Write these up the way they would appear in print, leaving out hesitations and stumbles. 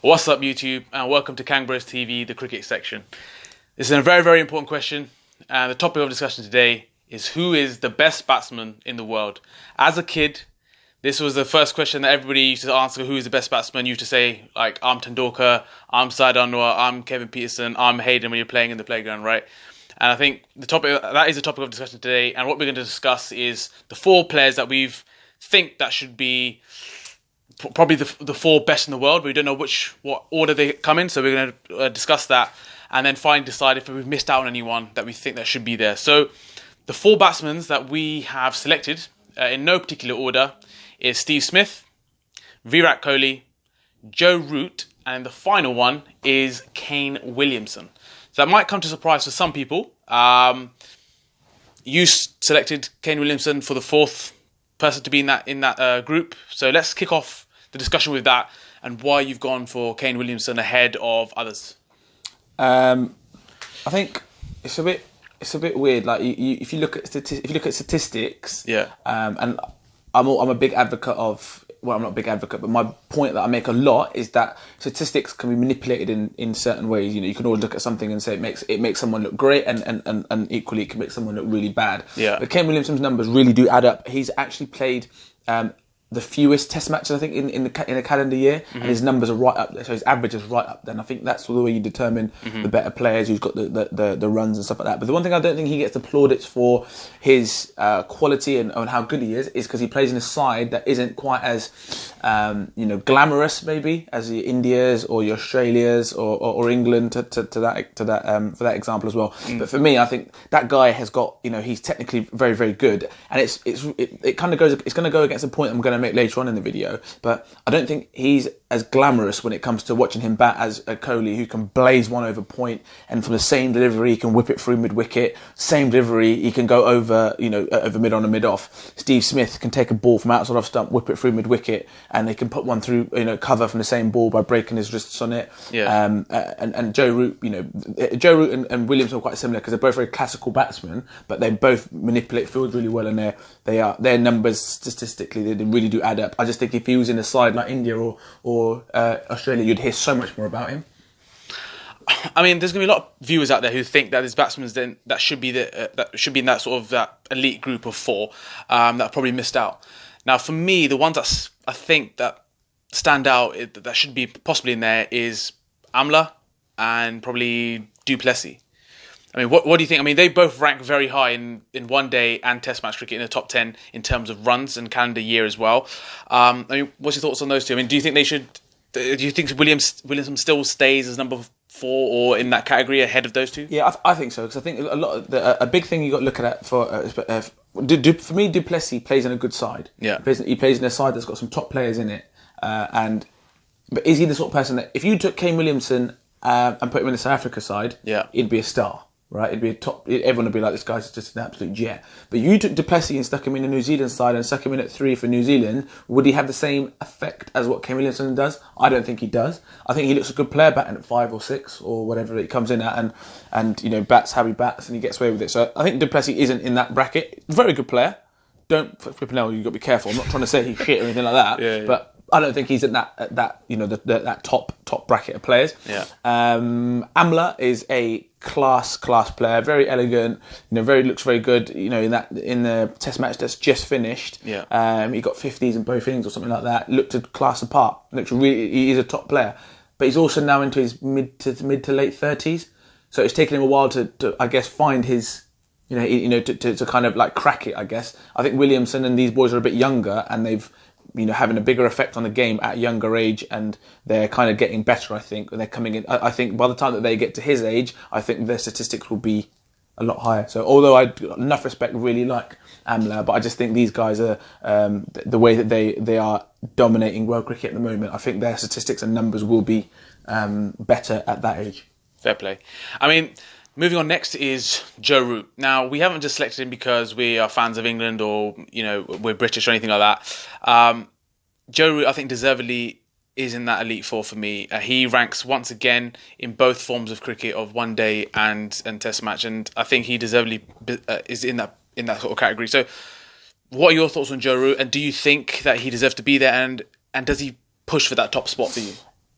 What's up, YouTube, and welcome to KangBrosTV, the cricket section. This is a very, very important question, and the topic of discussion today is who is the best batsman in the world. As a kid, this was the first question that everybody used to answer: who is the best batsman? You used to say, like, I'm Tendulkar, I'm Syed Anwar, I'm Kevin Peterson, I'm Hayden when you're playing in the playground, right? And I think that is the topic of discussion today, and what we're going to discuss is the four players that we think that should be probably the four best in the world. We don't know what order they come in, so we're going to discuss that and then decide if we've missed out on anyone that we think that should be there. So the four batsmen that we have selected in no particular order is Steve Smith, Virat Kohli, Joe Root, and the final one is Kane Williamson. So that might come to surprise for some people. You selected Kane Williamson for the fourth person to be in that group. So let's kick off the discussion with that and why you've gone for Kane Williamson ahead of others. I think it's a bit weird. Like if you look at statistics, yeah. And I'm a big advocate of. Well, I'm not a big advocate, but my point that I make a lot is that statistics can be manipulated in certain ways. You know, you can always look at something and say it makes someone look great, and equally it can make someone look really bad. Yeah. But Kane Williamson's numbers really do add up. He's actually played the fewest Test matches, I think, in a calendar year, and his numbers are right up there. So his average is right up there. And I think that's the way you determine the better players, who's got the runs and stuff like that. But the one thing I don't think he gets the plaudits for his quality and how good he is because he plays in a side that isn't quite as glamorous maybe as the India's or the Australia's or England to that for that example as well. But for me, I think that guy has got, he's technically very, very good, and it's going to go against the point I'm going to make later on in the video, but I don't think he's as glamorous when it comes to watching him bat as a Kohli, who can blaze one over point, and from the same delivery he can whip it through mid-wicket, same delivery he can go over over mid on and mid off. Steve Smith can take a ball from outside off stump, whip it through mid-wicket, and they can put one through cover from the same ball by breaking his wrists on it. Yeah. And Joe Root, Joe Root and Williamson are quite similar because they're both very classical batsmen, but they both manipulate fields really well, and their numbers statistically they really do add up. I just think if he was in a side like India or Australia, you'd hear so much more about him. I mean, there's going to be a lot of viewers out there who think that there's batsmen that should be in that sort of that elite group of four that probably missed out. Now, for me, the ones that I think that stand out that should be possibly in there is Amla and probably du Plessis. I mean, what do you think? I mean, they both rank very high in one day and Test match cricket in the top 10 in terms of runs and calendar year as well. I mean, what's your thoughts on those two? I mean, do you think they should? Do you think Williamson still stays as number 4 or in that category ahead of those two? Yeah, I think so, because I think a big thing you got to look at for me, du Plessis plays in a good side. Yeah, he plays in a side that's got some top players in it, but is he the sort of person that if you took Kane Williamson and put him in the South Africa side, yeah, he'd be a star. Right, it'd be a top. Everyone would be like, this guy's just an absolute jet. But you took du Plessis and stuck him in the New Zealand side and stuck him in at 3 for New Zealand. Would he have the same effect as what Kane Williamson does? I don't think he does. I think he looks a good player batting at 5 or 6 or whatever he comes in at, and bats how he bats and he gets away with it. So I think du Plessis isn't in that bracket. Very good player. Don't flipping hell. You've got to be careful. I'm not trying to say he's shit or anything like that. Yeah. But I don't think he's in that top bracket of players. Yeah. Amla is a class player, very elegant, looks very good, in the Test match that's just finished. Yeah. He got 50s in both innings or something like that. Looked a class apart. He is a top player, but he's also now into his mid to late 30s. So it's taken him a while to I guess find his, to kind of like crack it. I guess I think Williamson and these boys are a bit younger, and they've having a bigger effect on the game at a younger age, and they're kind of getting better, I think, when they're coming in. I think by the time that they get to his age, I think their statistics will be a lot higher. So although I enough respect really like Amla, but I just think these guys are, the way that they are dominating world cricket at the moment, I think their statistics and numbers will be better at that age. Fair play. I mean, moving on next is Joe Root. Now, we haven't just selected him because we are fans of England or, we're British or anything like that. Joe Root, I think, deservedly is in that elite 4 for me. He ranks once again in both forms of cricket of one day and Test match, and I think he deservedly is in that sort of category. So, what are your thoughts on Joe Root, and do you think that he deserves to be there, and does he push for that top spot for you?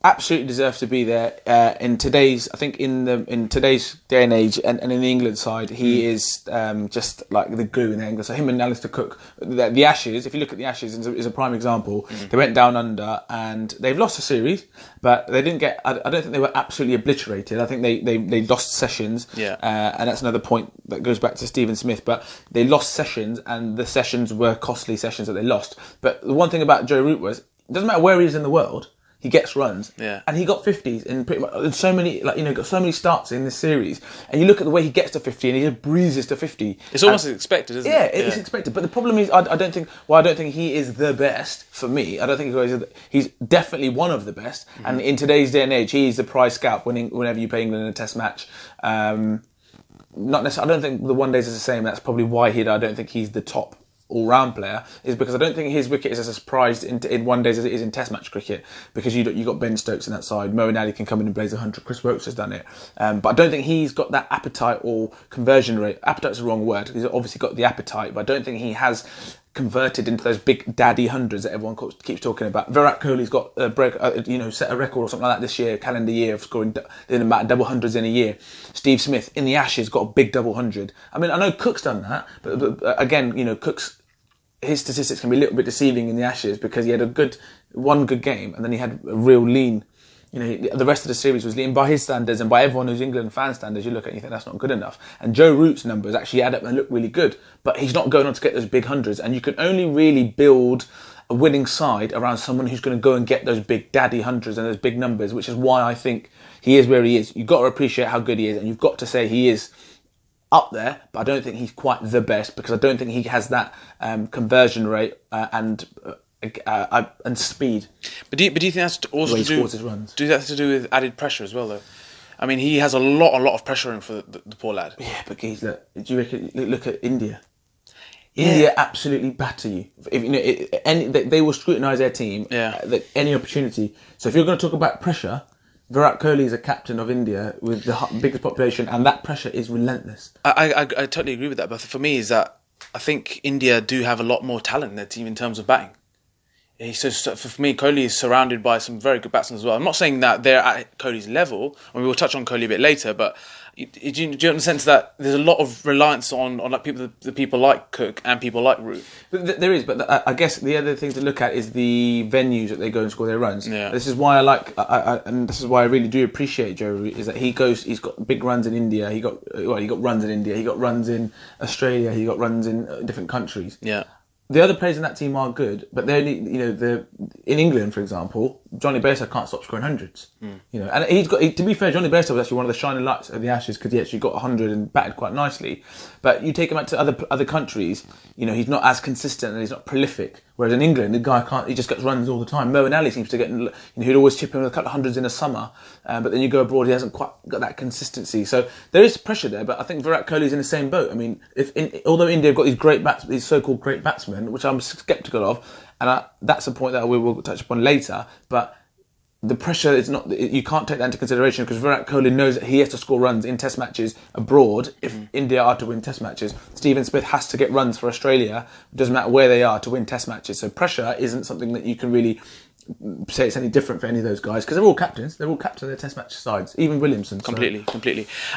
absolutely deserves to be there. In today's, I think in today's day and age, and in the England side, he is just like the glue in England. So him and Alistair Cook, the Ashes. If you look at the Ashes, is a prime example. They went down under and they've lost a series, but they didn't get. I don't think they were absolutely obliterated. I think they lost sessions. Yeah. And that's another point that goes back to Stephen Smith. But they lost sessions, and the sessions were costly sessions that they lost. But the one thing about Joe Root was, it doesn't matter where he is in the world, he gets runs. Yeah. And he got 50s in pretty much in so many, got so many starts in this series. And you look at the way he gets to 50 and he just breezes to 50. It's almost expected, isn't it? Yeah, it's expected. But the problem is, I don't think he is the best for me. I don't think he's definitely one of the best. Mm-hmm. And in today's day and age, he's the prize scalp whenever you play England in a test match. Not necessarily, I don't think the one days is the same. That's probably why I don't think he's the top all-round player, is because I don't think his wicket is as prized in one days as it is in Test match cricket, because you got Ben Stokes on that side. Moeen Ali can come in and blaze 100. Chris Woakes has done it, but I don't think he's got that appetite or conversion rate. Appetite's the wrong word. He's obviously got the appetite, but I don't think he has converted into those big daddy hundreds that everyone keeps talking about. Virat Kohli's got a break, set a record or something like that this year, calendar year, of scoring in about double hundreds in a year. Steve Smith in the Ashes got a big double hundred. I mean, I know Cook's done that, but again, his statistics can be a little bit deceiving in the Ashes, because he had one good game and then he had a real lean. The rest of the series was lean by his standards, and by everyone who's England fan standards, you look at it and you think that's not good enough. And Joe Root's numbers actually add up and look really good, but he's not going on to get those big hundreds. And you can only really build a winning side around someone who's going to go and get those big daddy hundreds and those big numbers, which is why I think he is where he is. You've got to appreciate how good he is, and you've got to say he is up there, but I don't think he's quite the best, because I don't think he has that conversion rate and speed. But do you think that's also to do with added pressure as well, though? I mean, he has a lot of pressure on for the poor lad. Yeah, but geez, look at India. Yeah. India absolutely batter you. They will scrutinise their team. Yeah. Any opportunity. So if you're going to talk about pressure, Virat Kohli is a captain of India with the biggest population, and that pressure is relentless. I totally agree with that, but for me is that I think India do have a lot more talent in their team in terms of batting. So for me, Kohli is surrounded by some very good batsmen as well. I'm not saying that they're at Kohli's level, and we will touch on Kohli a bit later, but do you have the sense that there's a lot of reliance on like people like Cook and people like Root? There is, but I guess the other thing to look at is the venues that they go and score their runs. Yeah. This is why and this is why I really do appreciate Joe Root, is that he's got big runs in India. He got runs in India. He got runs in Australia. He got runs in different countries. Yeah. The other players in that team are good, but they only, in England, for example, Johnny Bairstow can't stop scoring hundreds. And to be fair, Johnny Bairstow was actually one of the shining lights of the Ashes, because he actually got 100 and batted quite nicely. But you take him out to other countries, he's not as consistent and he's not prolific. Whereas in England, the guy he just gets runs all the time. Moeen Ali seems to get, he'd always chip in with a couple of hundreds in the summer, but then you go abroad, he hasn't quite got that consistency. So there is pressure there, but I think Virat Kohli's in the same boat. I mean, although India have got these so-called great batsmen, which I'm sceptical of, and that's a point that we will touch upon later, but the pressure is not, you can't take that into consideration, because Virat Kohli knows that he has to score runs in test matches abroad if India are to win test matches. Stephen Smith has to get runs for Australia, it doesn't matter where they are, to win test matches. So pressure isn't something that you can really say it's any different for any of those guys, because they're all captains. They're all captains of their test match sides, even Williamson. Completely.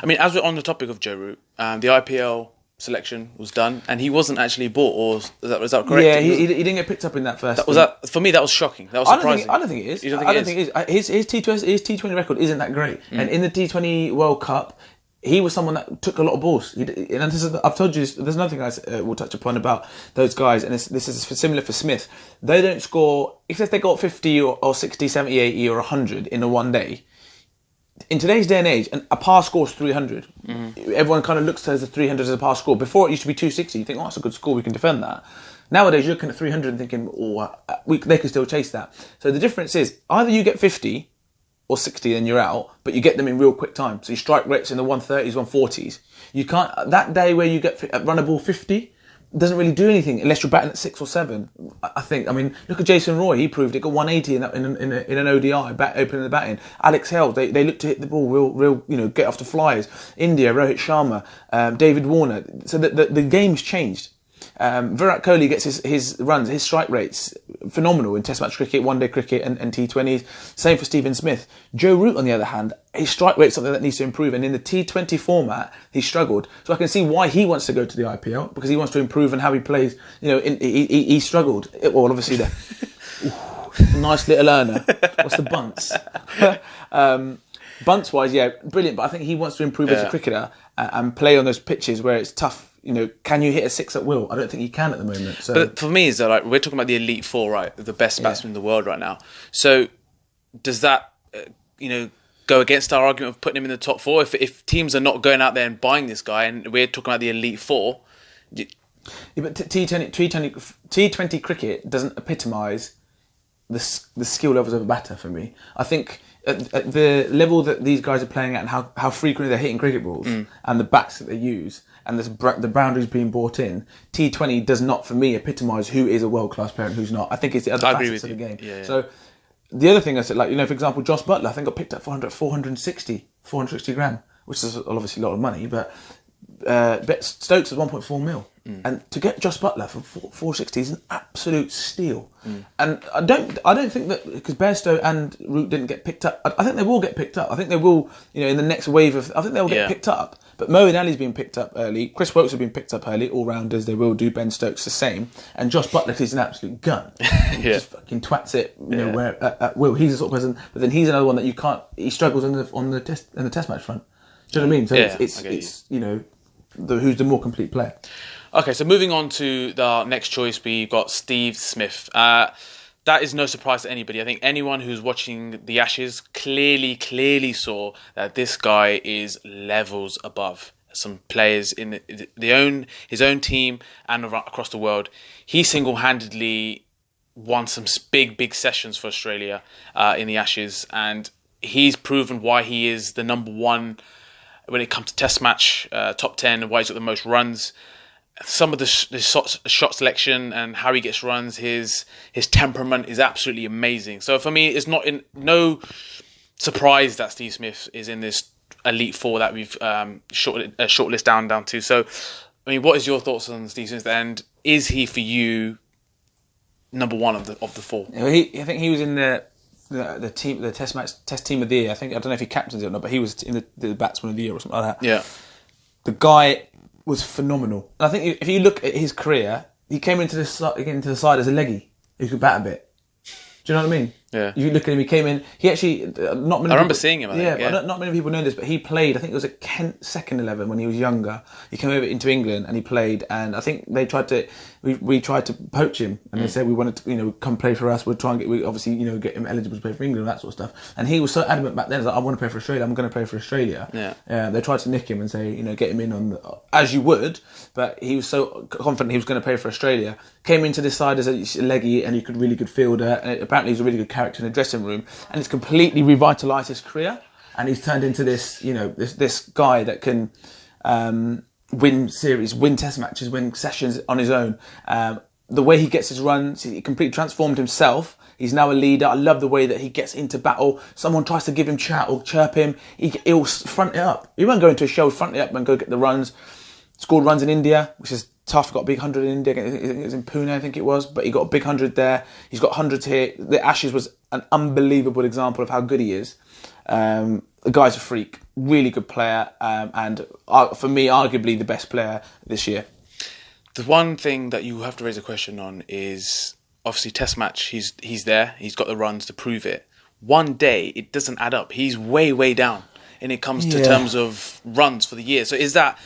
I mean, as we're on the topic of Joe Root, the IPL selection was done, and he wasn't actually bought, or is that correct? Yeah, he didn't get picked up in that first. For me, that was shocking. That was surprising. I don't think it is. You don't think it is? His T20 record isn't that great, and in the T20 World Cup, he was someone that took a lot of balls. I've told you this, there's another thing I will touch upon about those guys, and this is similar for Smith. They don't score, if they got 50 or 60, 70, 80 or 100 in a one day. In today's day and age, a par score is 300. Everyone kind of looks at the 300 as a par score. Before, it used to be 260. You think, that's a good score, we can defend that. Nowadays, you're looking at 300 and thinking, they can still chase that. So the difference is, either you get 50 or 60 and you're out, but you get them in real quick time. So you strike rates in the 130s, 140s. You can't, that day where you get run a ball 50, doesn't really do anything unless you're batting at 6 or 7. I think. I mean, look at Jason Roy. He proved it. Got 180 in an ODI, opening the batting. Alex Hales. They look to hit the ball real. Get off the flyers. India, Rohit Sharma, David Warner. So the game's changed. Virat Kohli gets his runs, his strike rates phenomenal in Test match cricket, one day cricket, and T20s. Same for Stephen Smith. Joe Root, on the other hand, his strike rate's something that needs to improve, and in the T20 format, he struggled. So I can see why he wants to go to the IPL, because he wants to improve in how he plays. You know, he struggled. Well, obviously, nice little earner. What's the bunts? Bunts wise, yeah, brilliant. But I think he wants to improve as a cricketer and play on those pitches where it's tough. You know, can you hit a six at will? I don't think he can at the moment. So. But for me, is that like we're talking about the elite four, right? The best batsmen in the world right now. So does that, go against our argument of putting him in the top four? If teams are not going out there and buying this guy, and we're talking about the elite four. Yeah, but T20 cricket doesn't epitomise the skill levels of a batter for me. I think at the level that these guys are playing at and how frequently they're hitting cricket balls and the bats that they use and the boundaries being brought in, T20 does not, for me, epitomise who is a world-class player and who's not. I think it's the other facets of the game. Yeah. So the other thing I said, for example, Josh Butler, I think got picked up for 460 grand, which is obviously a lot of money, but Stokes is 1.4 mil. And to get Josh Butler for 460 is an absolute steal. And I don't think that because Bairstow and Root didn't get picked up. I think they will get picked up. I think they will, in the next wave of. I think they'll get picked up. But Moeen Ali's been picked up early. Chris Woakes has been picked up early. All rounders they will do. Ben Stokes the same. And Josh Butler is an absolute gun. He just fucking twats it, where at will. He's the sort of person. But then he's another one that you can't. He struggles on the test match front. Do you know what I mean? So it's who's the more complete player. Okay, so moving on to the next choice, we've got Steve Smith. That is no surprise to anybody. I think anyone who's watching the Ashes clearly saw that this guy is levels above some players in his own team and across the world. He single-handedly won some big sessions for Australia in the Ashes, and he's proven why he is the number one when it comes to Test match, top 10, and why he's got the most runs. Some of the shot selection and how he gets runs, his temperament is absolutely amazing. So for me, it's no surprise that Steve Smith is in this elite four that we've shortlist down to. So, I mean, what is your thoughts on Steve Smith? And is he for you number one of the four? I think he was in the test team of the year. I don't know if he captains it or not, but he was in the batsman of the year or something like that. Yeah, the guy was phenomenal. And I think if you look at his career, he came into the side as a leggy who could bat a bit. Do you know what I mean? Yeah. You look at him, he came in, he actually, not many I remember seeing him, not many people know this, but he played, I think it was at Kent second 11 when he was younger. He came over into England and he played, and I think they tried to, we tried to poach him, and they said we wanted to, come play for us, we'll try and get him eligible to play for England and that sort of stuff. And he was so adamant back then, like, I want to play for Australia, I'm going to play for Australia. Yeah. They tried to nick him and say, get him in as you would, but he was so confident he was going to play for Australia. Came into this side as a leggy, and he could really good fielder, and apparently he's a really good character in the dressing room, and it's completely revitalised his career, and he's turned into this, this guy that can win series, win test matches, win sessions on his own. The way he gets his runs, he completely transformed himself. He's now a leader. I love the way that he gets into battle. Someone tries to give him chat or chirp him, he'll front it up. He won't go into a show, front it up and go get the runs. Scored runs in India, which is tough. Got a big 100 in India. It was in Pune, I think it was. But he got a big 100 there. He's got hundreds here. The Ashes was an unbelievable example of how good he is. The guy's a freak. Really good player. And for me, arguably the best player this year. The one thing that you have to raise a question on is obviously Test match. He's there. He's got the runs to prove it. One day, it doesn't add up. He's way down. And it comes to terms of runs for the year. So is that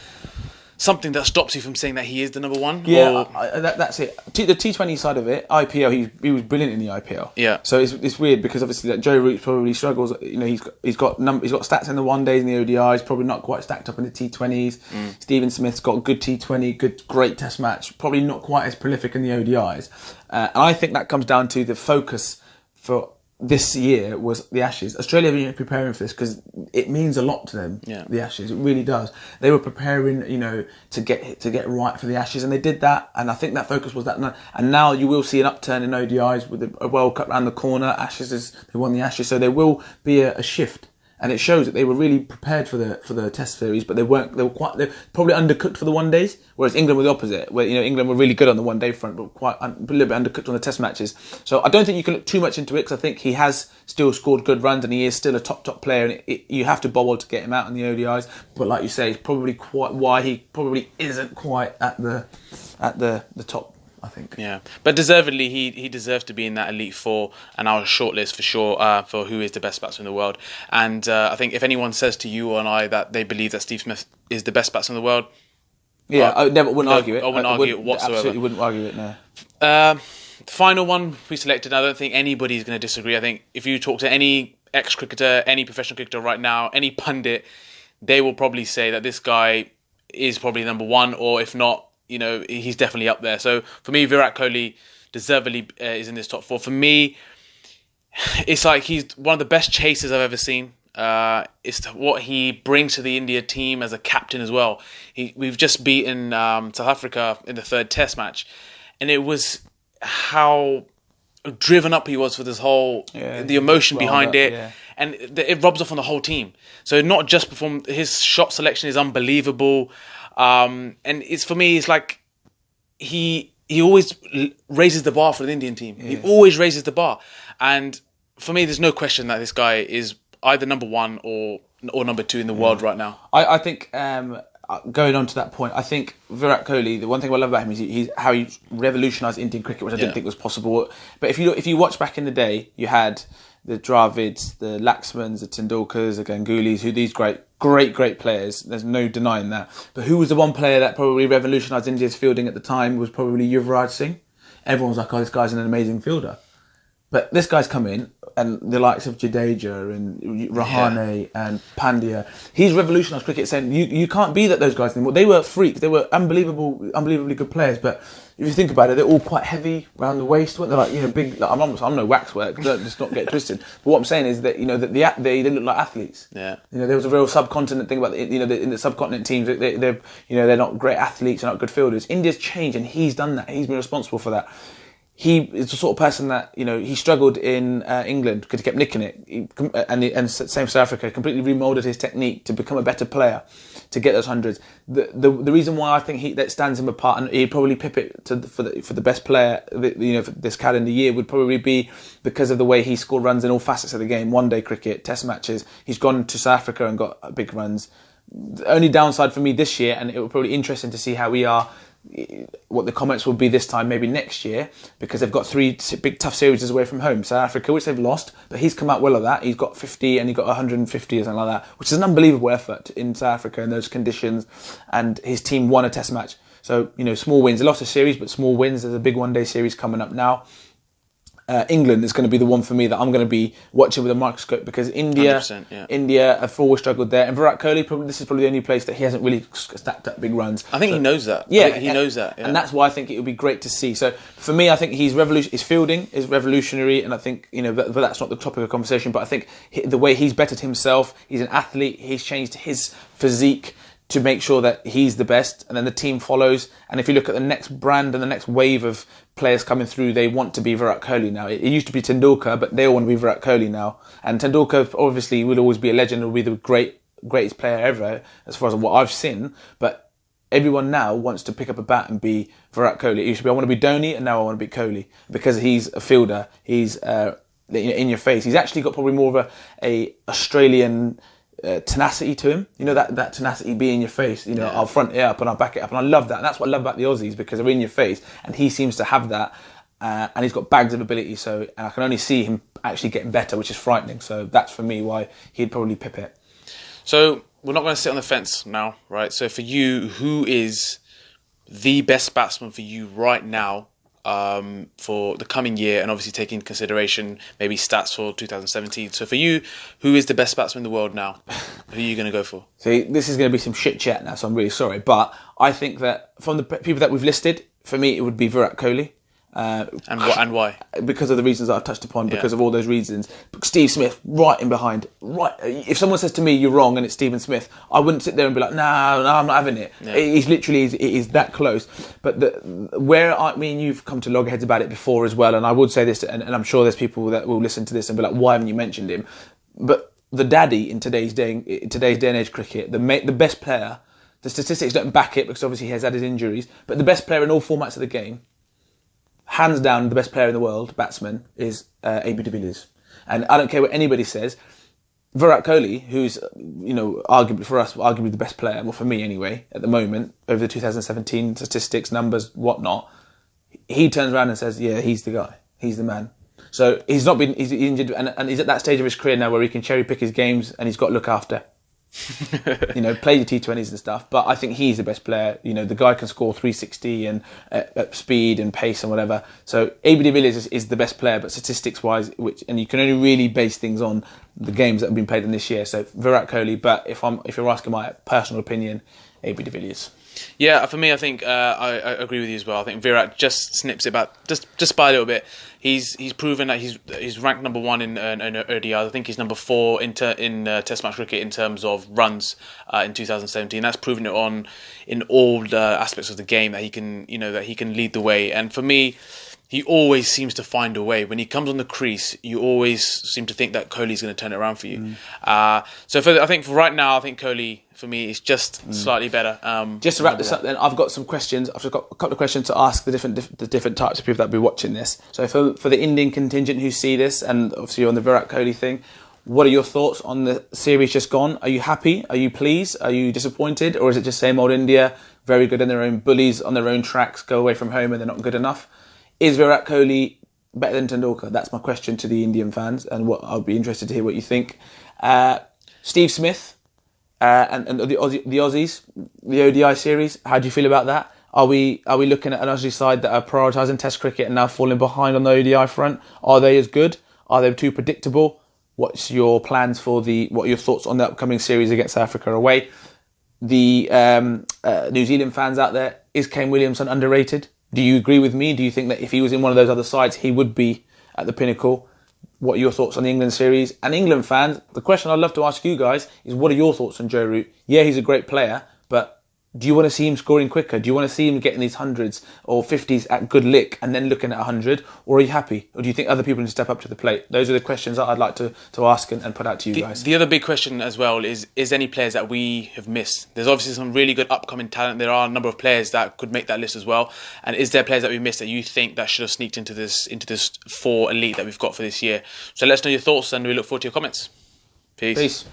something that stops you from saying that he is the number one? Yeah, that's it. The T20 side of it, IPL, he was brilliant in the IPL. Yeah. So it's weird because obviously that Joe Root probably struggles. He's got stats in the one days and the ODIs, probably not quite stacked up in the T20s. Stephen Smith's got good T20, great Test match, probably not quite as prolific in the ODIs. And I think that comes down to the focus for this year was the Ashes. Australia have been preparing for this because it means a lot to them. Yeah. The Ashes, it really does. They were preparing, to get right for the Ashes, and they did that. And I think that focus was that. And now you will see an upturn in ODIs with a World Cup around the corner. They won the Ashes, so there will be a shift. and it shows that they were really prepared for the Test series, but they were probably undercooked for the one days. Whereas England were the opposite, where England were really good on the one day front, but a little bit undercooked on the Test matches. So I don't think you can look too much into it, because I think he has still scored good runs and he is still a top player, and you have to bobble to get him out in the ODIs. But like you say, it's probably quite why he probably isn't quite at the top, I think. Yeah, but deservedly, he deserves to be in that elite four and our shortlist for sure, for who is the best batsman in the world. And I think if anyone says to you or I that they believe that Steve Smith is the best batsman in the world, I wouldn't argue it. I wouldn't argue it whatsoever. Absolutely wouldn't argue it. No. The final one we selected, I don't think anybody's going to disagree. I think if you talk to any ex-cricketer, any professional cricketer right now, any pundit, they will probably say that this guy is probably number one, or if not, he's definitely up there. So for me, Virat Kohli deservedly is in this top four. For me, it's like he's one of the best chasers I've ever seen. It's what he brings to the India team as a captain as well. We've just beaten South Africa in the third Test match, and it was how driven up he was for this whole the emotion behind it, and it rubs off on the whole team. So not just his shot selection is unbelievable. And it's for me, it's like he always raises the bar for the Indian team. He always raises the bar, and for me, there's no question that this guy is either number one or number two in the world right now. I think going on to that point, I think Virat Kohli, the one thing I love about him is he's how he revolutionised Indian cricket, which I didn't think was possible. But if you watch back in the day, you had the Dravids, the Laxmans, the Tendulkars, the Ganggulis, who these great players. There's no denying that. But who was the one player that probably revolutionised India's fielding at the time was probably Yuvraj Singh. Everyone was like, oh, this guy's an amazing fielder. But this guy's come in, and the likes of Jadeja and Rahane and Pandya, he's revolutionised cricket, saying you can't be those guys anymore. They were freaks. They were unbelievably good players. But if you think about it, they're all quite heavy around the waist. They're like, big. Like, I'm no waxwork. Let's not get twisted. But what I'm saying is that they look like athletes. Yeah. There was a real subcontinent thing about in the subcontinent teams. They're not great athletes. They're not good fielders. India's changed, and he's done that. He's been responsible for that. He is the sort of person that, he struggled in England because he kept nicking it. And same South Africa, completely remoulded his technique to become a better player, to get those hundreds. The reason why I think that stands him apart, and he'd probably pip it for the best player, for this calendar year, would probably be because of the way he scored runs in all facets of the game. One day cricket, Test matches. He's gone to South Africa and got big runs. The only downside for me this year, and it will probably be interesting to see how we are, what the comments will be this time, maybe next year, because they've got 3 big tough series away from home. South Africa, which they've lost, but he's come out well of that. He's got 50 and he got 150 or something like that, which is an unbelievable effort in South Africa in those conditions, and his team won a Test match. So, small wins. They lost a series, but small wins. There's a big one-day series coming up now. England is going to be the one for me that I'm going to be watching with a microscope, because India have always struggled there, and Virat Kohli, this is probably the only place that he hasn't really stacked up big runs. I think he knows that. Yeah, he knows that, and that's why I think it would be great to see. So for me, I think his fielding is revolutionary, and I think but that's not the topic of conversation. But I think the way he's bettered himself, he's an athlete. He's changed his physique to make sure that he's the best, and then the team follows. And if you look at the next brand and the next wave of players coming through, they want to be Virat Kohli now. It used to be Tendulkar, but they all want to be Virat Kohli now. And Tendulkar obviously will always be a legend, will be the greatest player ever, as far as what I've seen. But everyone now wants to pick up a bat and be Virat Kohli. It used to be, I want to be Dhoni, and now I want to be Kohli, because he's a fielder. He's in your face. He's actually got probably more of a Australian tenacity to him, that tenacity be in your face, I'll front it up and I'll back it up, and I love that. And that's what I love about the Aussies, because they're in your face, and he seems to have that, and he's got bags of ability, and I can only see him actually getting better, which is frightening. So that's for me why he'd probably pip it. So we're not going to sit on the fence now, right? So for you, who is the best batsman for you right now, for the coming year, and obviously taking into consideration maybe stats for 2017. So for you, who is the best batsman in the world now? Who are you going to go for? See, this is going to be some shit chat now, so I'm really sorry. But I think that from the people that we've listed, for me, it would be Virat Kohli. And why? Because of the reasons that I've touched upon, because of all those reasons. Steve Smith, right in behind. Right. If someone says to me, you're wrong, and it's Stephen Smith, I wouldn't sit there and be like, no, I'm not having it. Yeah. He's literally, it is that close. But me and you've come to loggerheads about it before as well, and I would say this, and I'm sure there's people that will listen to this and be like, why haven't you mentioned him? But the daddy in today's day and age cricket, the best player. The statistics don't back it because obviously he has had his injuries, but the best player in all formats of the game, hands down, the best player in the world, batsman, is AB de Villiers. And I don't care what anybody says. Virat Kohli, who's arguably the best player, well for me anyway, at the moment, over the 2017 statistics, numbers, whatnot, he turns around and says, "Yeah, he's the guy, he's the man." So he's injured, and he's at that stage of his career now where he can cherry pick his games, and he's got to look after. Play the T20s and stuff, but I think he's the best player. The guy can score 360 and at speed and pace and whatever. So AB de Villiers is the best player, but statistics wise, and you can only really base things on the games that have been played in this year. So Virat Kohli, but if you're asking my personal opinion, AB de Villiers. Yeah, for me, I think I agree with you as well. I think Virat just snips it back just by a little bit. He's proven that he's ranked number 1 in ODI. I think he's number 4 in Test match cricket in terms of runs in 2017. That's proven it in all the aspects of the game that he can lead the way. And for me, he always seems to find a way. When he comes on the crease, you always seem to think that Kohli's going to turn it around for you. I think for right now, I think Kohli, for me, is just slightly better. Just to wrap this up then, I've got some questions. I've just got a couple of questions to ask the different types of people that will be watching this. So for the Indian contingent who see this, and obviously on the Virat Kohli thing, what are your thoughts on the series just gone? Are you happy? Are you pleased? Are you disappointed? Or is it just same old India, very good in their own bullies, on their own tracks, go away from home and they're not good enough? Is Virat Kohli better than Tendulkar? That's my question to the Indian fans, and I'll be interested to hear what you think. Steve Smith and the Aussies, the ODI series. How do you feel about that? Are we looking at an Aussie side that are prioritising Test cricket and now falling behind on the ODI front? Are they as good? Are they too predictable? What's your plans what are your thoughts on the upcoming series against South Africa away? The New Zealand fans out there, is Kane Williamson underrated? Do you agree with me? Do you think that if he was in one of those other sides, he would be at the pinnacle? What are your thoughts on the England series? And England fans, the question I'd love to ask you guys is, what are your thoughts on Joe Root? Yeah, he's a great player, but do you want to see him scoring quicker? Do you want to see him getting these 100s or 50s at good lick and then looking at 100? Or are you happy? Or do you think other people need to step up to the plate? Those are the questions that I'd like to ask and put out to you guys. The other big question as well is any players that we have missed? There's obviously some really good upcoming talent. There are a number of players that could make that list as well. And is there players that we missed that you think that should have sneaked into this 4 elite that we've got for this year? So let us know your thoughts, and we look forward to your comments. Peace.